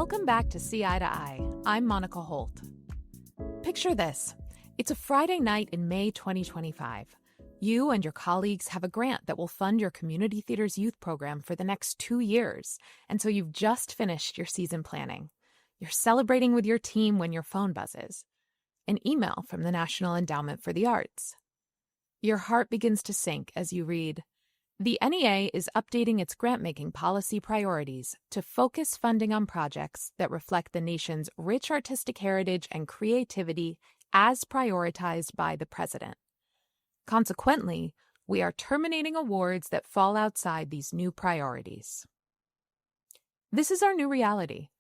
Welcome back to See Eye to Eye. I'm Monica Holt. Picture this. It's a Friday night in May 2025. You and your colleagues have a grant that will fund your community theater's youth program for the next 2 years, and so you've just finished your season planning. You're celebrating with your team when your phone buzzes. An email from the National Endowment for the Arts. Your heart begins to sink as you read, "The NEA is updating its grant-making policy priorities to focus funding on projects that reflect the nation's rich artistic heritage and creativity as prioritized by the President. Consequently, we are terminating awards that fall outside these new priorities." This is our new reality.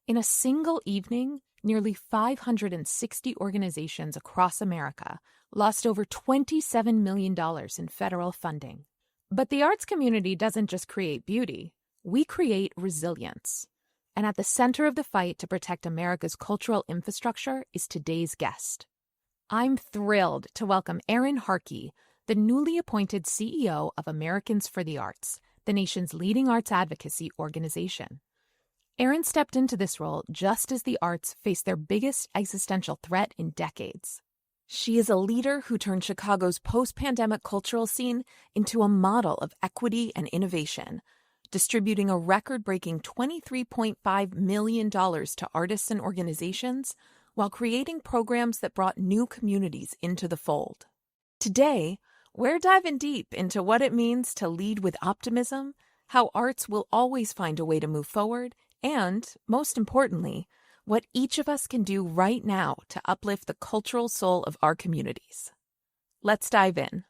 In a single evening, nearly 560 organizations across America lost over $27 million in federal funding. But the arts community doesn't just create beauty, we create resilience. And at the center of the fight to protect America's cultural infrastructure is today's guest. I'm thrilled to welcome Erin Harkey, the newly appointed CEO of Americans for the Arts, the nation's leading arts advocacy organization. Erin stepped into this role just as the arts faced their biggest existential threat in decades. She is a leader who turned Chicago's post-pandemic cultural scene into a model of equity and innovation, distributing a record-breaking $23.5 million to artists and organizations while creating programs that brought new communities into the fold. Today, we're diving deep into what it means to lead with optimism, how arts will always find a way to move forward, and, most importantly, what each of us can do right now to uplift the cultural soul of our communities. Let's dive in.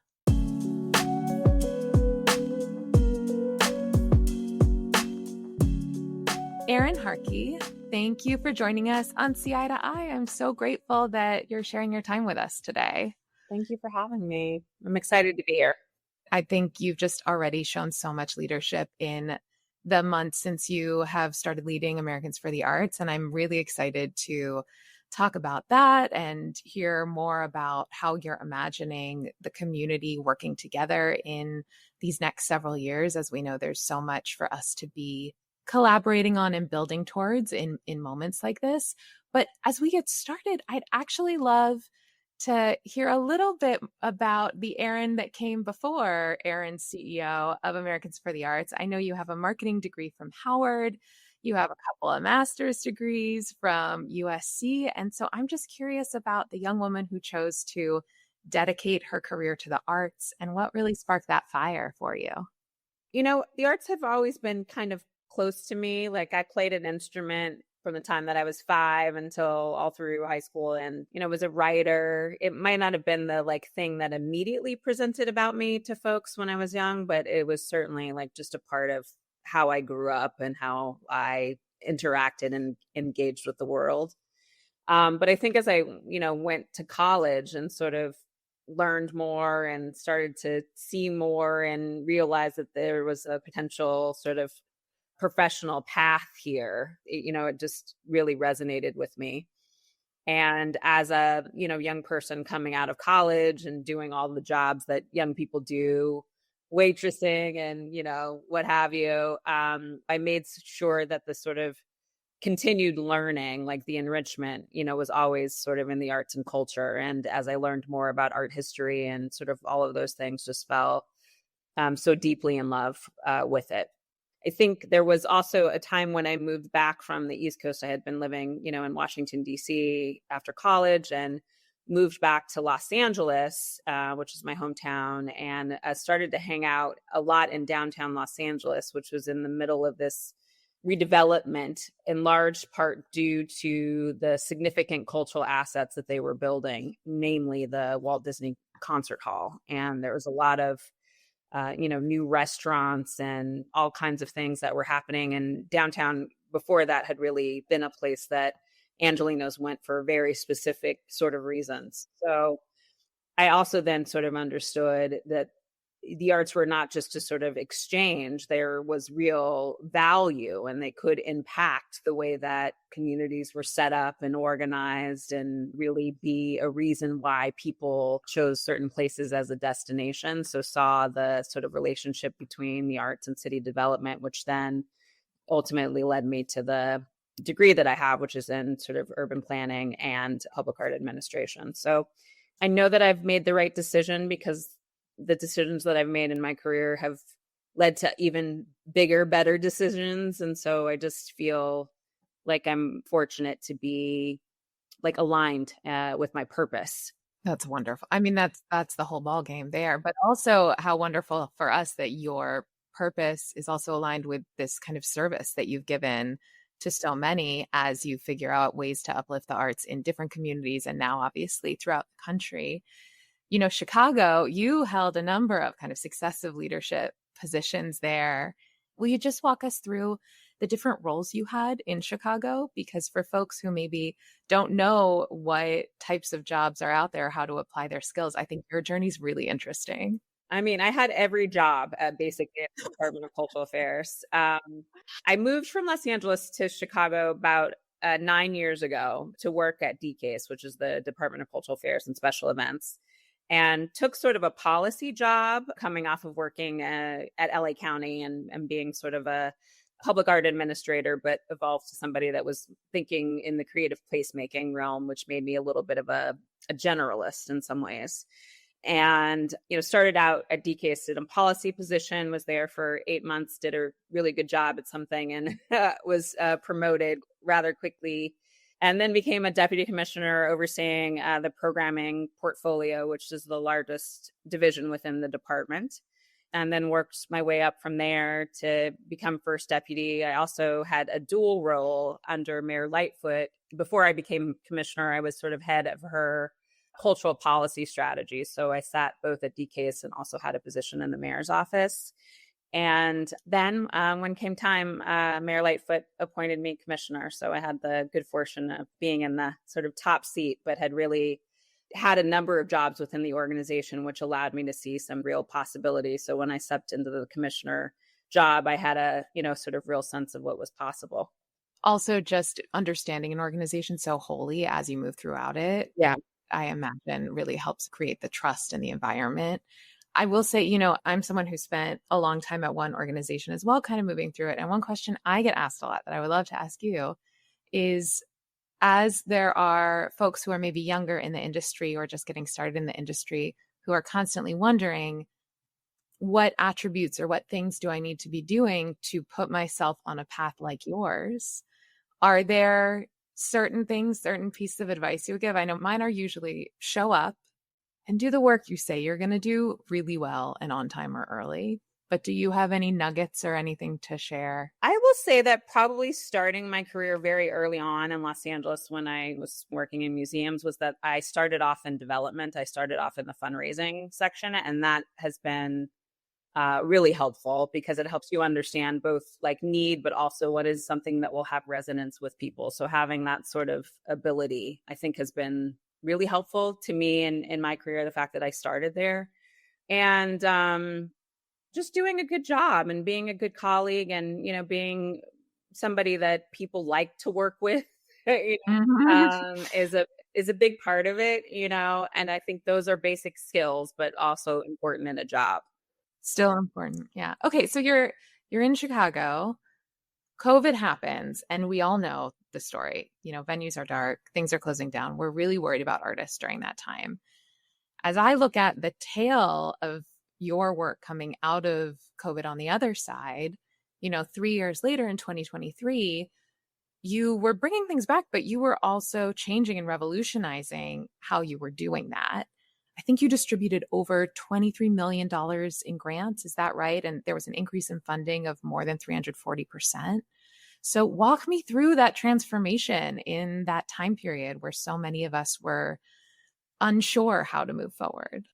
Erin Harkey, thank you for joining us on See Eye to Eye. I'm so grateful that you're sharing your time with us today. Thank you for having me. I'm excited to be here. I think you've just already shown so much leadership in the months since you have started leading Americans for the Arts, and I'm really excited to talk about that and hear more about how you're imagining the community working together in these next several years, as we know there's so much for us to be collaborating on and building towards in moments like this. But as we get started, I'd actually love to hear a little bit about the Erin that came before Erin, CEO of Americans for the Arts. I know you have a marketing degree from Howard. You have a couple of master's degrees from USC. And so I'm just curious about the young woman who chose to dedicate her career to the arts and what really sparked that fire for you. You know, the arts have always been kind of close to me. Like I played an instrument from the time that I was 5 until all through high school, and, was a writer. It might not have been the thing that immediately presented about me to folks when I was young, but it was certainly just a part of how I grew up and how I interacted and engaged with the world. But I think as I, went to college and sort of learned more and started to see more and realize that there was a potential sort of professional path here, it just really resonated with me. And as a, young person coming out of college and doing all the jobs that young people do, waitressing and, what have you, I made sure that the sort of continued learning, like the enrichment, was always sort of in the arts and culture. And as I learned more about art history and sort of all of those things, just fell so deeply in love with it. I think there was also a time when I moved back from the East Coast. I had been living, in Washington, D.C. after college and moved back to Los Angeles, which is my hometown, and started to hang out a lot in downtown Los Angeles, which was in the middle of this redevelopment, in large part due to the significant cultural assets that they were building, namely the Walt Disney Concert Hall. And there was a lot of new restaurants and all kinds of things that were happening. And downtown before that had really been a place that Angelenos went for very specific sort of reasons. So I also then sort of understood that the arts were not just to sort of exchange, there was real value and they could impact the way that communities were set up and organized and really be a reason why people chose certain places as a destination. So saw the sort of relationship between the arts and city development, which then ultimately led me to the degree that I have, which is in sort of urban planning and public art administration. So I know that I've made the right decision because the decisions that I've made in my career have led to even bigger, better decisions. And so I just feel like I'm fortunate to be like aligned with my purpose. That's wonderful. I mean, that's the whole ball game there, but also how wonderful for us that your purpose is also aligned with this kind of service that you've given to so many as you figure out ways to uplift the arts in different communities and now obviously throughout the country. You know, Chicago, you held a number of kind of successive leadership positions there. Will you just walk us through the different roles you had in Chicago? Because for folks who maybe don't know what types of jobs are out there, how to apply their skills, I think your journey's really interesting. I mean, I had every job at basically at the Department of Cultural Affairs. I moved from Los Angeles to Chicago about 9 years ago to work at DCASE, which is the Department of Cultural Affairs and Special Events, and took sort of a policy job coming off of working at LA County and being sort of a public art administrator, but evolved to somebody that was thinking in the creative placemaking realm, which made me a little bit of a generalist in some ways. And, started out at DCASE in a policy position, was there for 8 months, did a really good job at something, and was promoted rather quickly. And then became a deputy commissioner overseeing the programming portfolio, which is the largest division within the department. And then worked my way up from there to become first deputy. I also had a dual role under Mayor Lightfoot. Before I became commissioner, I was sort of head of her cultural policy strategy. So I sat both at DCASE and also had a position in the mayor's office. And then when came time, Mayor Lightfoot appointed me commissioner. So I had the good fortune of being in the sort of top seat, but had really had a number of jobs within the organization, which allowed me to see some real possibilities. So when I stepped into the commissioner job, I had a, sort of real sense of what was possible. Also, just understanding an organization so wholly as you move throughout it, Yeah. I imagine really helps create the trust in the environment. I will say, I'm someone who spent a long time at one organization as well, kind of moving through it. And one question I get asked a lot that I would love to ask you is, as there are folks who are maybe younger in the industry or just getting started in the industry who are constantly wondering, what attributes or what things do I need to be doing to put myself on a path like yours? Are there certain things, certain pieces of advice you would give? I know mine are usually show up and do the work you say you're going to do really well and on time or early. But do you have any nuggets or anything to share? I will say that probably starting my career very early on in Los Angeles when I was working in museums was that I started off in development. I started off in the fundraising section, and that has been really helpful because it helps you understand both like need, but also what is something that will have resonance with people. So having that sort of ability, I think, has been really helpful to me in my career, the fact that I started there. And just doing a good job and being a good colleague and, being somebody that people like to work with, is a big part of it, and I think those are basic skills, but also important in a job. Still important. Yeah. Okay. So you're in Chicago. COVID happens, and we all know the story. Venues are dark, things are closing down. We're really worried about artists during that time. As I look at the tail of your work coming out of COVID on the other side, 3 years later in 2023, you were bringing things back, but you were also changing and revolutionizing how you were doing that. I think you distributed over $23 million in grants. Is that right? And there was an increase in funding of more than 340%. So walk me through that transformation in that time period where so many of us were unsure how to move forward.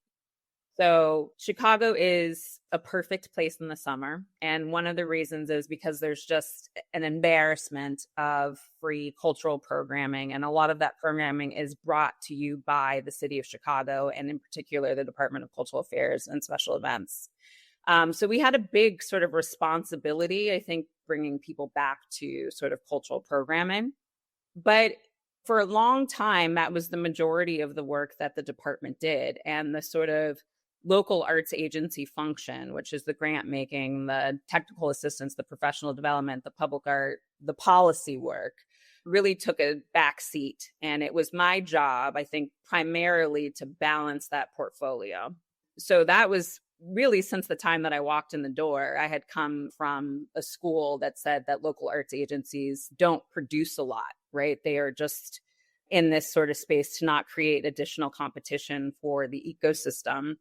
So Chicago is a perfect place in the summer. And one of the reasons is because there's just an embarrassment of free cultural programming. And a lot of that programming is brought to you by the city of Chicago, and in particular, the Department of Cultural Affairs and Special Events. So we had a big sort of responsibility, I think, bringing people back to sort of cultural programming. But for a long time, that was the majority of the work that the department did. And the sort of local arts agency function, which is the grant making, the technical assistance, the professional development, the public art, the policy work, really took a back seat. And it was my job, I think, primarily to balance that portfolio. So that was really since the time that I walked in the door. I had come from a school that said that local arts agencies don't produce a lot, right? They are just in this sort of space to not create additional competition for the ecosystem.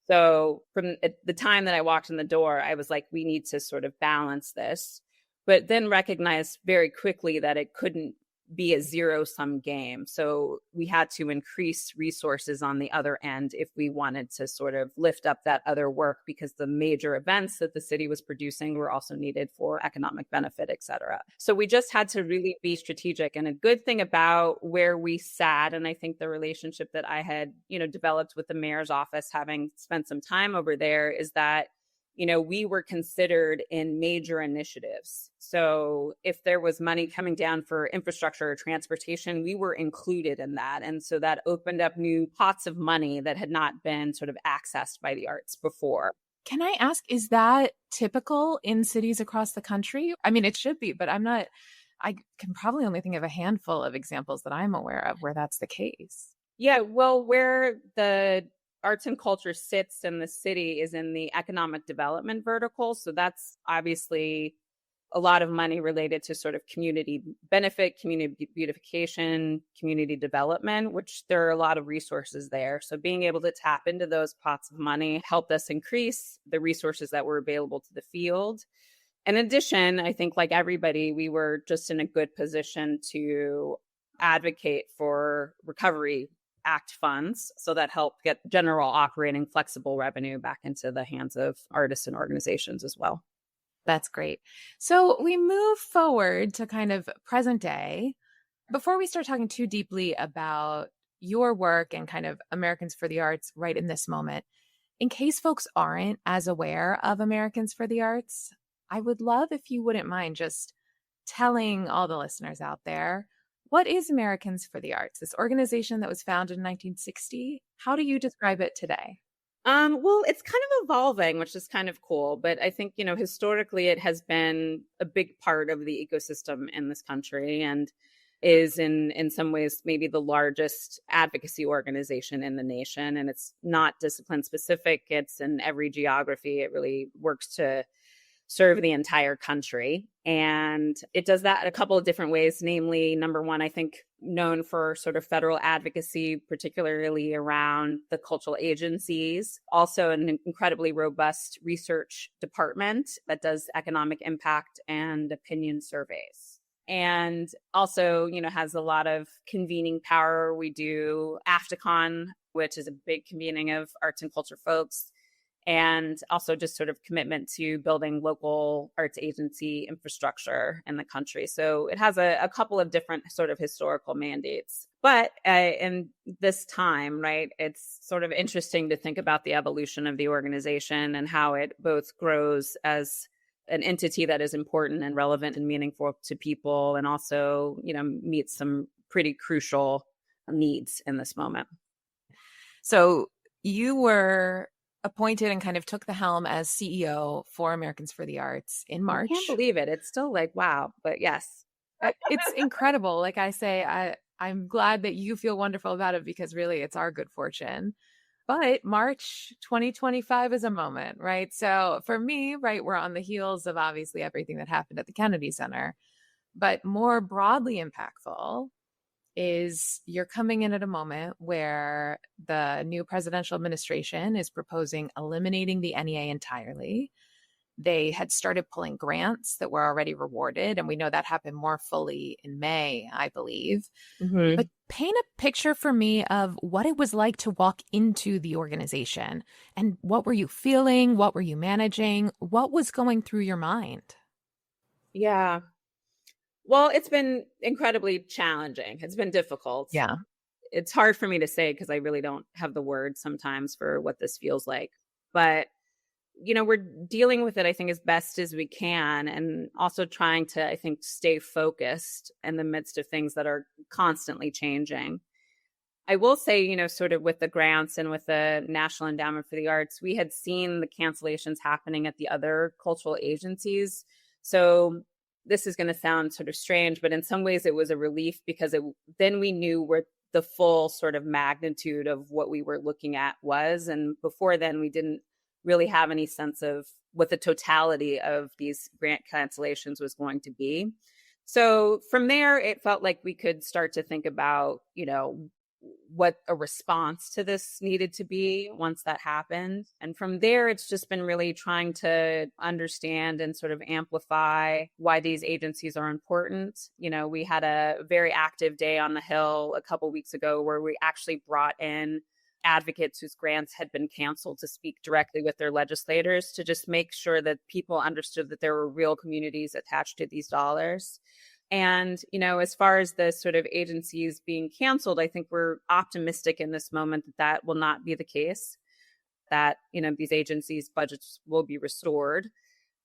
So from the time that I walked in the door, I was like, we need to sort of balance this, but then recognized very quickly that it couldn't be a zero-sum game. So we had to increase resources on the other end if we wanted to sort of lift up that other work, because the major events that the city was producing were also needed for economic benefit, et cetera. So we just had to really be strategic. And a good thing about where we sat, and I think the relationship that I had, developed with the mayor's office, having spent some time over there, is that we were considered in major initiatives. So if there was money coming down for infrastructure or transportation, we were included in that. And so that opened up new pots of money that had not been sort of accessed by the arts before. Can I ask, is that typical in cities across the country? I mean, it should be, but I can probably only think of a handful of examples that I'm aware of where that's the case. Yeah, well, where the arts and culture sits in the city is in the economic development vertical. So that's obviously a lot of money related to sort of community benefit, community beautification, community development, which there are a lot of resources there. So being able to tap into those pots of money helped us increase the resources that were available to the field. In addition, I think like everybody, we were just in a good position to advocate for Recovery Act funds, so that helped get general operating flexible revenue back into the hands of artists and organizations as well. That's great. So we move forward to kind of present day. Before we start talking too deeply about your work and kind of Americans for the Arts right in this moment, in case folks aren't as aware of Americans for the Arts, I would love if you wouldn't mind just telling all the listeners out there, what is Americans for the Arts, this organization that was founded in 1960? How do you describe it today? Well, it's kind of evolving, which is kind of cool. But I think, historically, it has been a big part of the ecosystem in this country, and is in some ways maybe the largest advocacy organization in the nation. And it's not discipline specific. It's in every geography. It really works to serve the entire country. And it does that in a couple of different ways. Namely, number one, I think known for sort of federal advocacy, particularly around the cultural agencies. Also an incredibly robust research department that does economic impact and opinion surveys. And also, has a lot of convening power. We do AFTACON, which is a big convening of arts and culture folks, and also just sort of commitment to building local arts agency infrastructure in the country. So it has a couple of different sort of historical mandates. But in this time, right, it's sort of interesting to think about the evolution of the organization and how it both grows as an entity that is important and relevant and meaningful to people, and also, meets some pretty crucial needs in this moment. So you were appointed and kind of took the helm as CEO for Americans for the Arts in March. I can't believe it. It's still like, wow. But yes. It's incredible. Like I say, I'm glad that you feel wonderful about it, because really it's our good fortune. But March 2025 is a moment, right? So for me, right, we're on the heels of obviously everything that happened at the Kennedy Center. But more broadly impactful is you're coming in at a moment where the new presidential administration is proposing eliminating the NEA entirely. They had started pulling grants that were already rewarded, and we know that happened more fully in May, I believe. Mm-hmm. But paint a picture for me of what it was like to walk into the organization, and what were you feeling? What were you managing? What was going through your mind? Yeah. Well, it's been incredibly challenging. It's been difficult. Yeah. It's hard for me to say because I really don't have the words sometimes for what this feels like. But, we're dealing with it, I think, as best as we can, and also trying to, I think, stay focused in the midst of things that are constantly changing. I will say, sort of with the grants and with the National Endowment for the Arts, we had seen the cancellations happening at the other cultural agencies. So this is going to sound sort of strange, but in some ways it was a relief because then we knew where the full sort of magnitude of what we were looking at was. And before then, we didn't really have any sense of what the totality of these grant cancellations was going to be. So from there, it felt like we could start to think about, what a response to this needed to be once that happened. And from there, it's just been really trying to understand and sort of amplify why these agencies are important. We had a very active day on the Hill a couple weeks ago where we actually brought in advocates whose grants had been canceled to speak directly with their legislators to just make sure that people understood that there were real communities attached to these dollars. And, as far as the sort of agencies being canceled, I think we're optimistic in this moment that will not be the case, that, these agencies' budgets will be restored.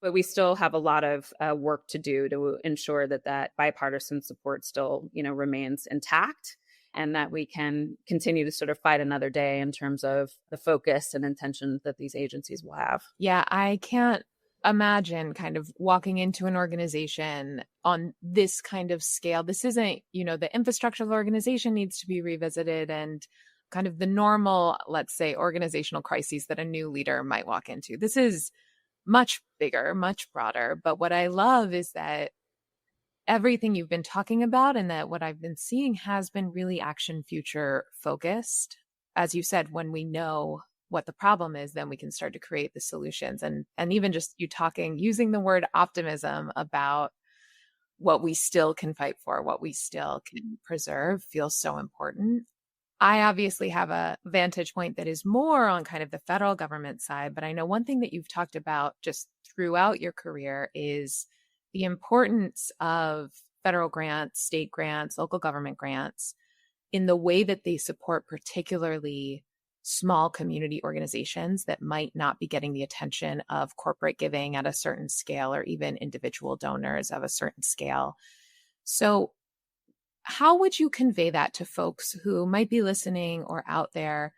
But we still have a lot of work to do to ensure that bipartisan support still, remains intact and that we can continue to sort of fight another day in terms of the focus and intention that these agencies will have. Yeah, I can't imagine kind of walking into an organization on this kind of scale. This isn't, the infrastructure of the organization needs to be revisited and kind of the normal, let's say, organizational crises that a new leader might walk into. This is much bigger, much broader. But what I love is that everything you've been talking about and that what I've been seeing has been really action future focused. As you said, when we know what the problem is, then we can start to create the solutions. And even just you using the word optimism about what we still can fight for, what we still can preserve feels so important. I obviously have a vantage point that is more on kind of the federal government side, but I know one thing that you've talked about just throughout your career is the importance of federal grants, state grants, local government grants in the way that they support particularly small community organizations that might not be getting the attention of corporate giving at a certain scale or even individual donors of a certain scale. So how would you convey that to folks who might be listening or out there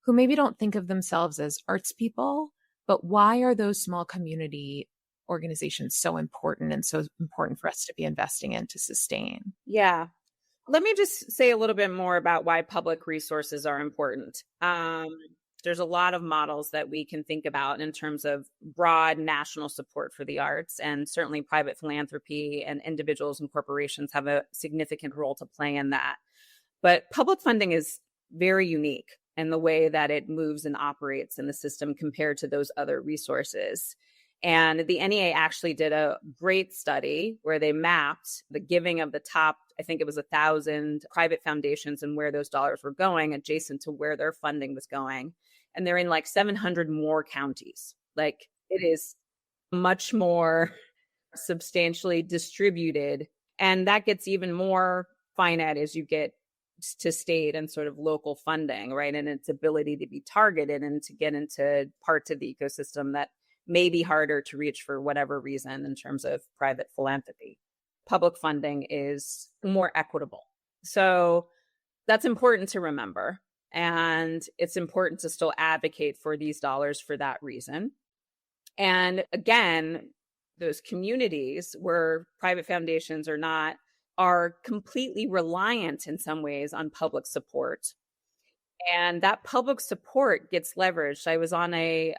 who maybe don't think of themselves as arts people, but why are those small community organizations so important and so important for us to be investing in to sustain? Yeah. Let me just say a little bit more about why public resources are important. There's a lot of models that we can think about in terms of broad national support for the arts, and certainly private philanthropy and individuals and corporations have a significant role to play in that. But public funding is very unique in the way that it moves and operates in the system compared to those other resources. And the NEA actually did a great study where they mapped the giving of the top, I think it was 1,000 private foundations and where those dollars were going adjacent to where their funding was going. And they're in like 700 more counties. Like it is much more substantially distributed. And that gets even more finite as you get to state and sort of local funding, right? And its ability to be targeted and to get into parts of the ecosystem that may be harder to reach for whatever reason in terms of private philanthropy. Public funding is more equitable. So that's important to remember. And it's important to still advocate for these dollars for that reason. And again, those communities where private foundations or not are completely reliant in some ways on public support. And that public support gets leveraged. I was on a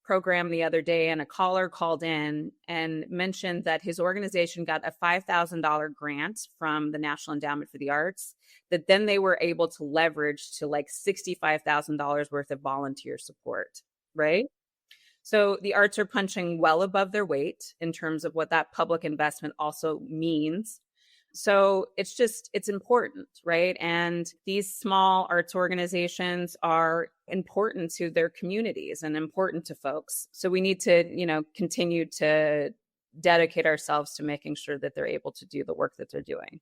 program the other day and a caller called in and mentioned that his organization got a $5,000 grant from the National Endowment for the Arts that then they were able to leverage to like $65,000 worth of volunteer support, right? So the arts are punching well above their weight in terms of what that public investment also means. So it's important, right? And these small arts organizations are important to their communities and important to folks. So we need to, continue to dedicate ourselves to making sure that they're able to do the work that they're doing.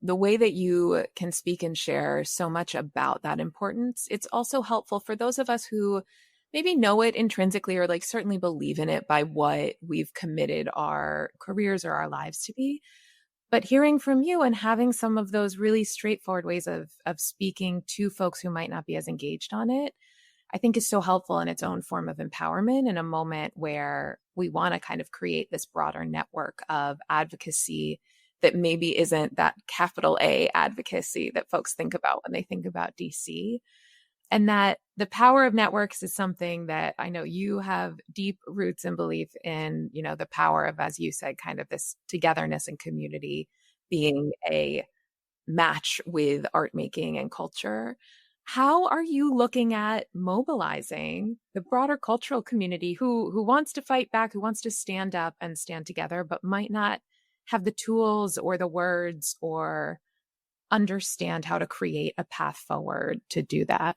The way that you can speak and share so much about that importance, it's also helpful for those of us who maybe know it intrinsically or like certainly believe in it by what we've committed our careers or our lives to be. But hearing from you and having some of those really straightforward ways of speaking to folks who might not be as engaged on it I think is so helpful in its own form of empowerment in a moment where we want to kind of create this broader network of advocacy that maybe isn't that capital A advocacy that folks think about when they think about DC. And that the power of networks is something that I know you have deep roots and belief in, the power of, as you said, kind of this togetherness and community being a match with art making and culture. How are you looking at mobilizing the broader cultural community who wants to fight back, who wants to stand up and stand together, but might not have the tools or the words or understand how to create a path forward to do that?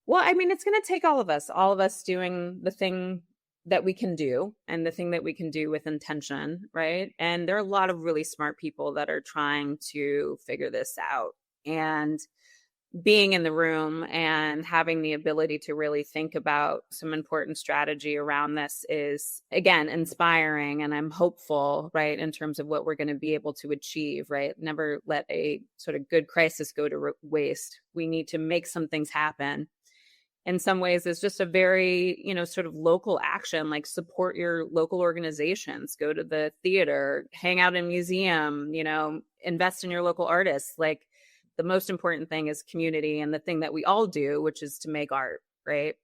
Well, I mean, it's going to take all of us doing the thing that we can do and the thing that we can do with intention, right? And there are a lot of really smart people that are trying to figure this out. And being in the room and having the ability to really think about some important strategy around this is, again, inspiring. And I'm hopeful, right, in terms of what we're going to be able to achieve, right? Never let a sort of good crisis go to waste. We need to make some things happen. In some ways, it's just a very, sort of local action, like support your local organizations, go to the theater, hang out in a museum, invest in your local artists. Like, the most important thing is community and the thing that we all do, which is to make art, right?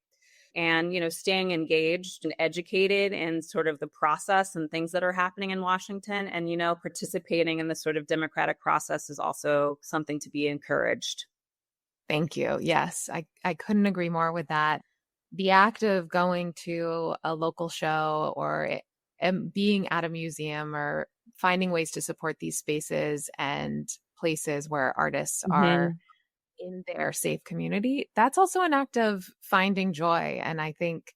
And, staying engaged and educated in sort of the process and things that are happening in Washington and, participating in the sort of democratic process is also something to be encouraged. Thank you. Yes, I couldn't agree more with that. The act of going to a local show or being at a museum or finding ways to support these spaces and places where artists are in their safe community, that's also an act of finding joy. And I think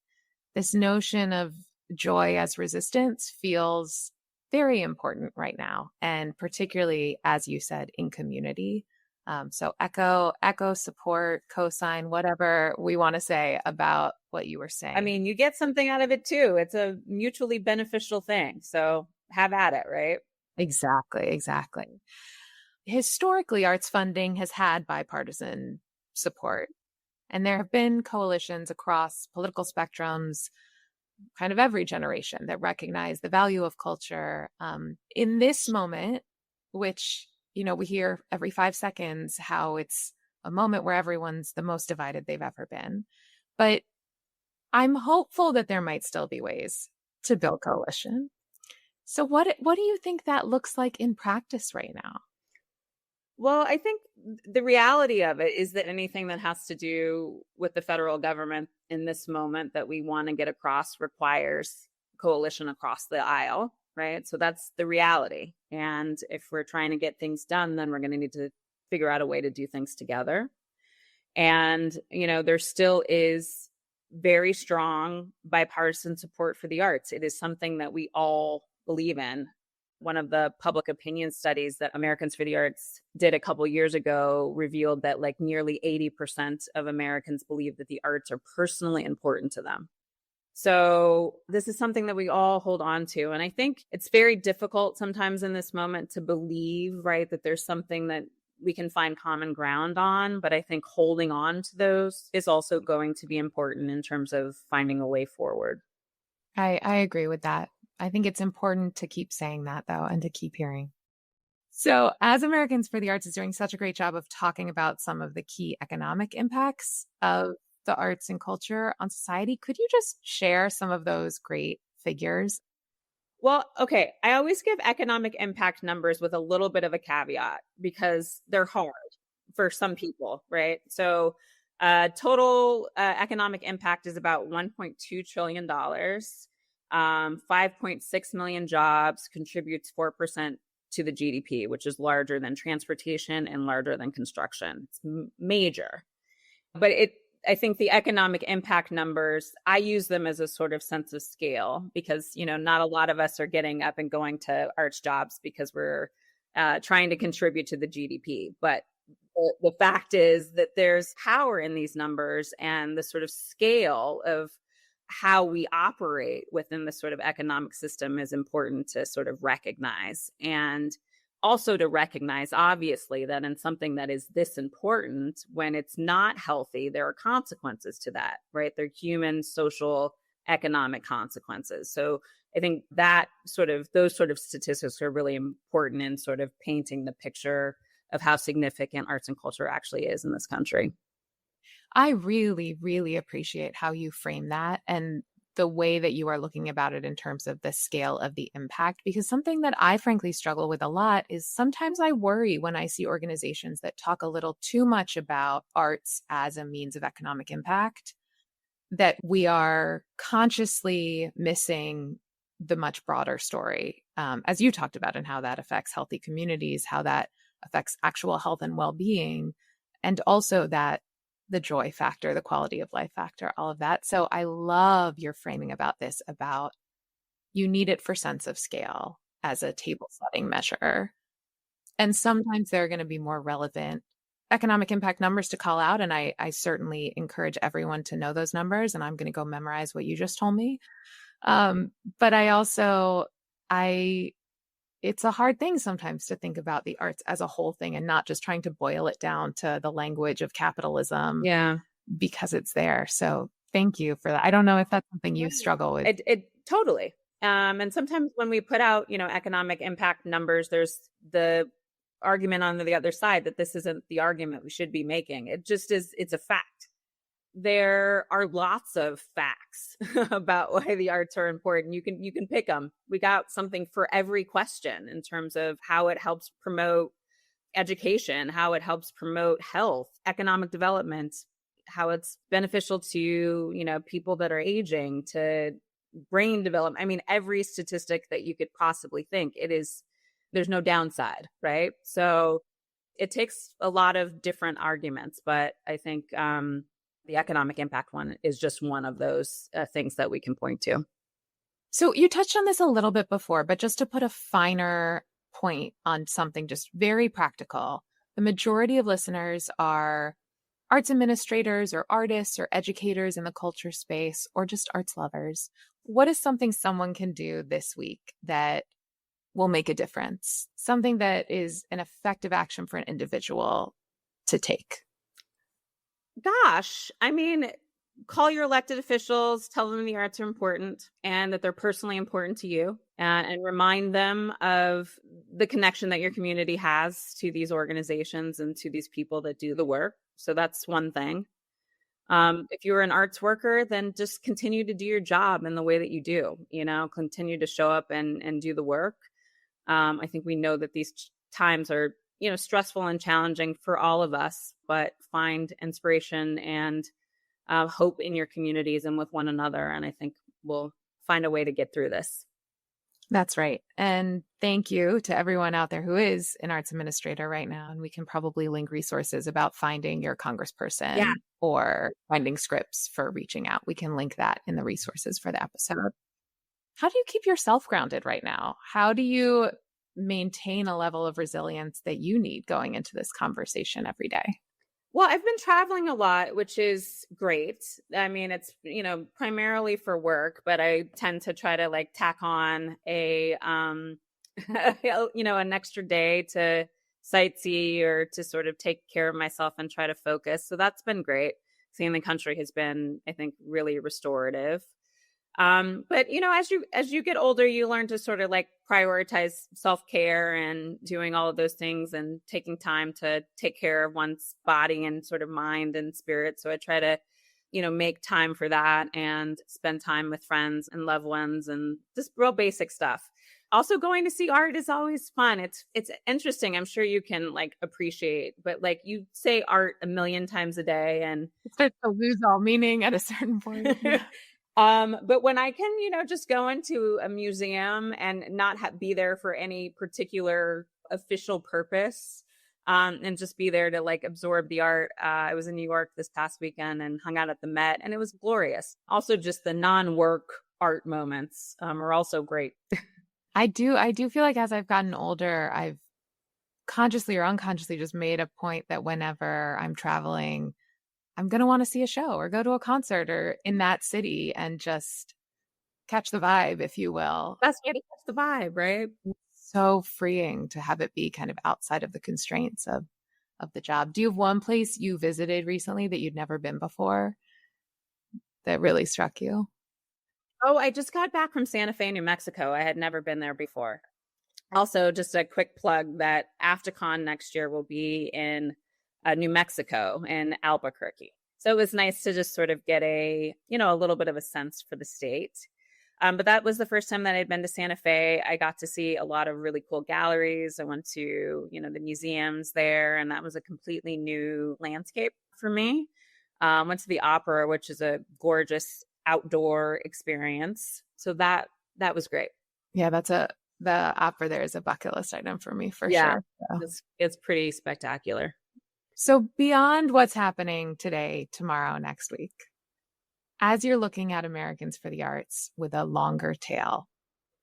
this notion of joy as resistance feels very important right now. And particularly, as you said, in community. So echo, support, cosign, whatever we want to say about what you were saying. I mean, you get something out of it too. It's a mutually beneficial thing. So have at it, right? Exactly. Historically, arts funding has had bipartisan support, and there have been coalitions across political spectrums, kind of every generation, that recognize the value of culture. In this moment, which, we hear every 5 seconds how it's a moment where everyone's the most divided they've ever been. But I'm hopeful that there might still be ways to build coalition. So what do you think that looks like in practice right now? Well, I think the reality of it is that anything that has to do with the federal government in this moment that we want to get across requires coalition across the aisle, right? So that's the reality. And if we're trying to get things done, then we're going to need to figure out a way to do things together. And, there still is very strong bipartisan support for the arts. It is something that we all believe in. One of the public opinion studies that Americans for the Arts did a couple years ago revealed that like nearly 80% of Americans believe that the arts are personally important to them. So this is something that we all hold on to. And I think it's very difficult sometimes in this moment to believe, right, that there's something that we can find common ground on. But I think holding on to those is also going to be important in terms of finding a way forward. I agree with that. I think it's important to keep saying that, though, and to keep hearing. So, as Americans for the Arts is doing such a great job of talking about some of the key economic impacts of the arts and culture on society, could you just share some of those great figures? Well, okay. I always give economic impact numbers with a little bit of a caveat because they're hard for some people, right? So, total economic impact is about $1.2 trillion. 5.6 million jobs, contributes 4% to the GDP, which is larger than transportation and larger than construction. It's major. But I think the economic impact numbers, I use them as a sort of sense of scale because, not a lot of us are getting up and going to arts jobs because we're trying to contribute to the GDP. But the fact is that there's power in these numbers, and the sort of scale of how we operate within the sort of economic system is important to sort of recognize. And also to recognize, obviously, that in something that is this important, when it's not healthy, there are consequences to that, right? They're human, social, economic consequences. So I think that those sort of statistics are really important in sort of painting the picture of how significant arts and culture actually is in this country. I really, really appreciate how you frame that and the way that you are looking about it in terms of the scale of the impact. Because something that I frankly struggle with a lot is sometimes I worry when I see organizations that talk a little too much about arts as a means of economic impact, that we are consciously missing the much broader story, as you talked about, and how that affects healthy communities, how that affects actual health and well-being, and also that the joy factor, the quality of life factor, all of that. So I love your framing about this, about you need it for sense of scale as a table setting measure. And sometimes there are going to be more relevant economic impact numbers to call out. And I certainly encourage everyone to know those numbers. And I'm going to go memorize what you just told me. But I also, it's a hard thing sometimes to think about the arts as a whole thing and not just trying to boil it down to the language of capitalism Yeah. because it's there. So thank you for that. I don't know if that's something you struggle with. It totally. And sometimes when we put out, economic impact numbers, there's the argument on the other side that this isn't the argument we should be making. It just is, it's a fact. There are lots of facts about why the arts are important. You can pick them. We got something for every question in terms of how it helps promote education, how it helps promote health, economic development, how it's beneficial to, people that are aging, to brain development. I mean, every statistic that you could possibly think, there's no downside, right? So it takes a lot of different arguments, but I think the economic impact one is just one of those things that we can point to. So you touched on this a little bit before, but just to put a finer point on something just very practical, the majority of listeners are arts administrators or artists or educators in the culture space or just arts lovers. What is something someone can do this week that will make a difference? Something that is an effective action for an individual to take? Gosh, I mean, call your elected officials, tell them the arts are important and that they're personally important to you, and remind them of the connection that your community has to these organizations and to these people that do the work. So that's one thing. If you're an arts worker, then just continue to do your job in the way that you do, continue to show up and do the work. I think we know that these times are, stressful and challenging for all of us, but find inspiration and hope in your communities and with one another. And I think we'll find a way to get through this. That's right. And thank you to everyone out there who is an arts administrator right now. And we can probably link resources about finding your congressperson or finding scripts for reaching out. We can link that in the resources for the episode. How do you keep yourself grounded right now? How do you maintain a level of resilience that you need going into this conversation every day? Well, I've been traveling a lot, which is great. I mean, it's, primarily for work, but I tend to try to tack on an extra day to sightsee or to sort of take care of myself and try to focus. So that's been great. Seeing the country has been, I think, really restorative. But as you get older, you learn to sort of prioritize self-care and doing all of those things and taking time to take care of one's body and sort of mind and spirit. So I try to, make time for that and spend time with friends and loved ones and just real basic stuff. Also, going to see art is always fun. It's interesting. I'm sure you can appreciate, but you say art a million times a day and it starts to lose all meaning at a certain point. But when I can, just go into a museum and not be there for any particular official purpose, and just be there to absorb the art. I was in New York this past weekend and hung out at the Met, and it was glorious. Also, just the non-work art moments are also great. I do feel like as I've gotten older, I've consciously or unconsciously just made a point that whenever I'm traveling, I'm going to want to see a show or go to a concert or in that city and just catch the vibe, if you will. Best way to catch the vibe, right? so freeing to have it be kind of outside of the constraints of the job. Do you have one place you visited recently that you'd never been before that really struck you? Oh, I just got back from Santa Fe, New Mexico. I had never been there before. Also, just a quick plug that AfterCon next year will be in New Mexico in Albuquerque. So it was nice to just sort of get a little bit of a sense for the state. But that was the first time that I'd been to Santa Fe. I got to see a lot of really cool galleries. I went to the museums there, and that was a completely new landscape for me. Went to the opera, which is a gorgeous outdoor experience. So that was great. Yeah, the opera there is a bucket list item for me for Yeah, sure. So. it's pretty spectacular. So beyond what's happening today, tomorrow, next week, as you're looking at Americans for the Arts with a longer tail,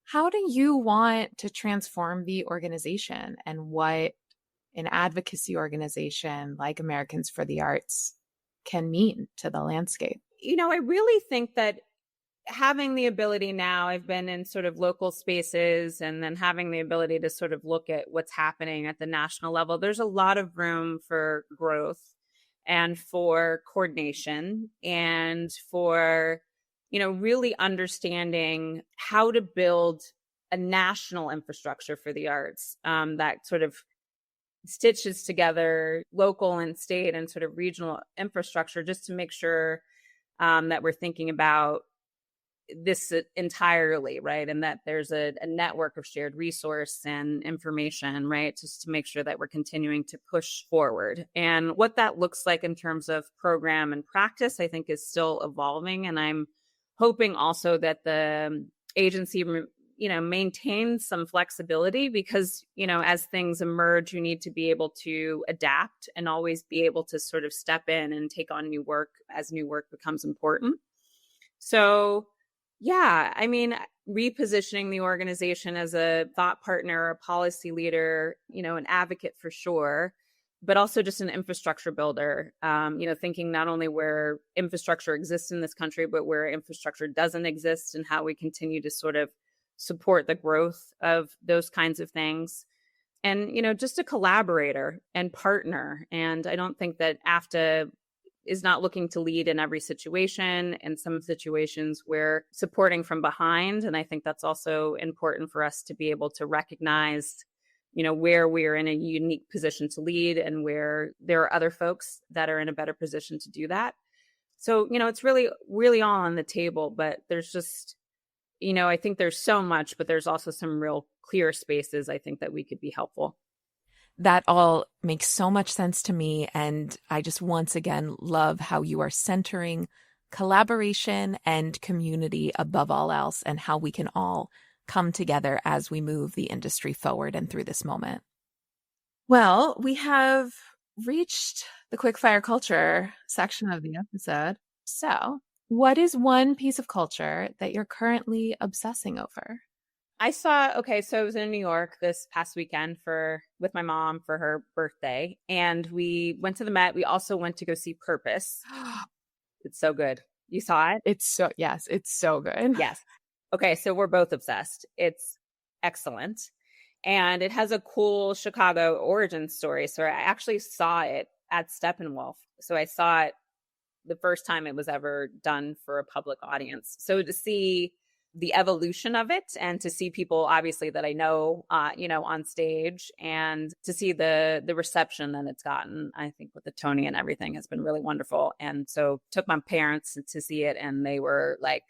how do you want to transform the organization and what an advocacy organization like Americans for the Arts can mean to the landscape? I really think that having the ability now, I've been in sort of local spaces and then having the ability to sort of look at what's happening at the national level, there's a lot of room for growth and for coordination and for, really understanding how to build a national infrastructure for the arts that sort of stitches together local and state and sort of regional infrastructure just to make sure that we're thinking about this entirely, right? And that there's a network of shared resource and information, right? Just to make sure that we're continuing to push forward. And what that looks like in terms of program and practice, I think is still evolving. And I'm hoping also that the agency, maintains some flexibility because, as things emerge, you need to be able to adapt and always be able to sort of step in and take on new work as new work becomes important. So, yeah, I mean, repositioning the organization as a thought partner, a policy leader, an advocate for sure, but also just an infrastructure builder, thinking not only where infrastructure exists in this country, but where infrastructure doesn't exist and how we continue to sort of support the growth of those kinds of things. And, just a collaborator and partner. And I don't think that AFTA is not looking to lead in every situation. In some situations, we're supporting from behind. And I think that's also important for us to be able to recognize, where we're in a unique position to lead and where there are other folks that are in a better position to do that. So, it's really, really all on the table, but there's just, I think there's so much, but there's also some real clear spaces I think that we could be helpful. That all makes so much sense to me. And I just once again love how you are centering collaboration and community above all else and how we can all come together as we move the industry forward and through this moment. Well, we have reached the quickfire culture section of the episode. So, what is one piece of culture that you're currently obsessing over? So I was in New York this past weekend with my mom for her birthday, and we went to the Met. We also went to go see Purpose. It's so good. You saw it? Yes, it's so good. Yes. Okay, so we're both obsessed. It's excellent. And it has a cool Chicago origin story. So I actually saw it at Steppenwolf. So I saw it the first time it was ever done for a public audience. So to see the evolution of it and to see people obviously that I know, on stage and to see the reception that it's gotten, I think with the Tony and everything has been really wonderful. And so took my parents to see it and they were like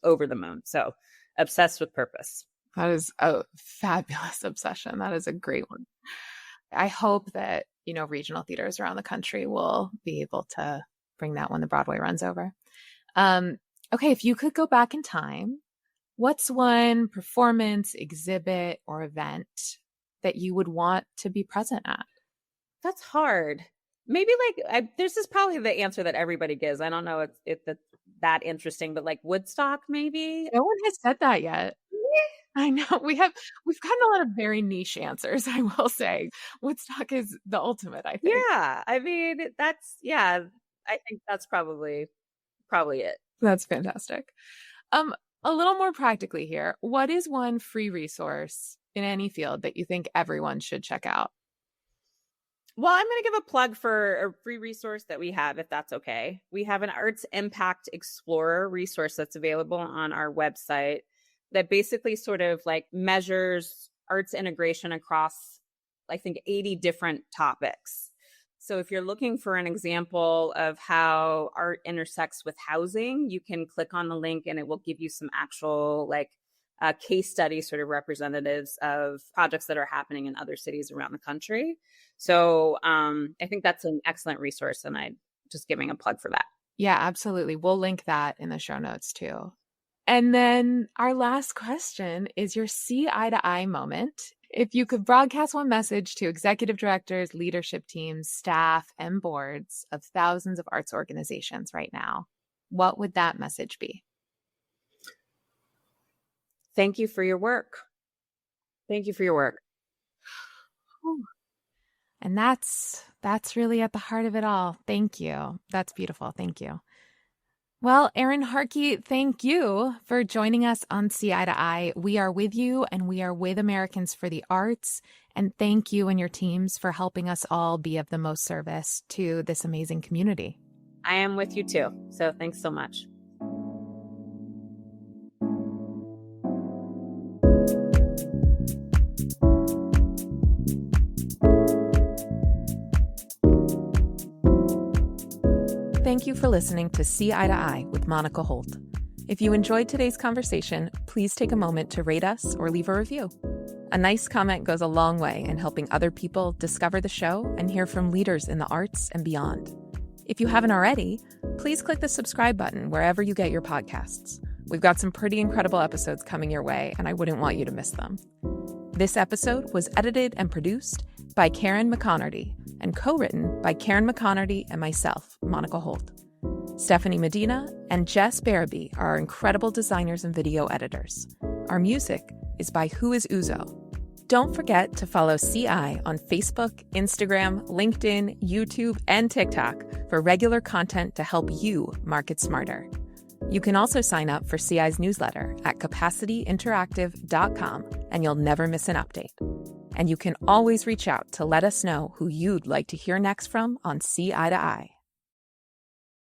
over the moon. So obsessed with Purpose. That is a fabulous obsession. That is a great one. I hope that, regional theaters around the country will be able to bring that when the Broadway runs over. Okay, if you could go back in time, what's one performance, exhibit, or event that you would want to be present at? That's hard. Maybe this is probably the answer that everybody gives. I don't know if that's that interesting, but like Woodstock, maybe. No one has said that yet. I know we've gotten a lot of very niche answers, I will say. Woodstock is the ultimate, I think. Yeah. I mean, I think that's probably it. That's fantastic. A little more practically here, what is one free resource in any field that you think everyone should check out? Well, I'm going to give a plug for a free resource that we have, if that's okay. We have an Arts Impact Explorer resource that's available on our website that basically sort of like measures arts integration across, I think, 80 different topics. So if you're looking for an example of how art intersects with housing, you can click on the link and it will give you some actual case studies, sort of representatives of projects that are happening in other cities around the country. So I think that's an excellent resource, and I'm just giving a plug for that. Yeah, absolutely. We'll link that in the show notes too. And then our last question is your see eye to eye moment. If you could broadcast one message to executive directors, leadership teams, staff, and boards of thousands of arts organizations right now, what would that message be? Thank you for your work. Thank you for your work. And that's really at the heart of it all. Thank you. That's beautiful. Thank you. Well, Erin Harkey, thank you for joining us on See Eye to Eye. We are with you and we are with Americans for the Arts. And thank you and your teams for helping us all be of the most service to this amazing community. I am with you too. So thanks so much. Thank you for listening to See Eye to Eye with Monica Holt. If you enjoyed today's conversation, please take a moment to rate us or leave a review. A nice comment goes a long way in helping other people discover the show and hear from leaders in the arts and beyond. If you haven't already, please click the subscribe button wherever you get your podcasts. We've got some pretty incredible episodes coming your way, and I wouldn't want you to miss them. This episode was edited and produced by Karen McConerty and co-written by Karen McConerty and myself, Monica Holt. Stephanie Medina and Jess Barabee are our incredible designers and video editors. Our music is by Who Is Uzo. Don't forget to follow CI on Facebook, Instagram, LinkedIn, YouTube, and TikTok for regular content to help you market smarter. You can also sign up for CI's newsletter at capacityinteractive.com, and you'll never miss an update. And you can always reach out to let us know who you'd like to hear next from on See Eye to Eye.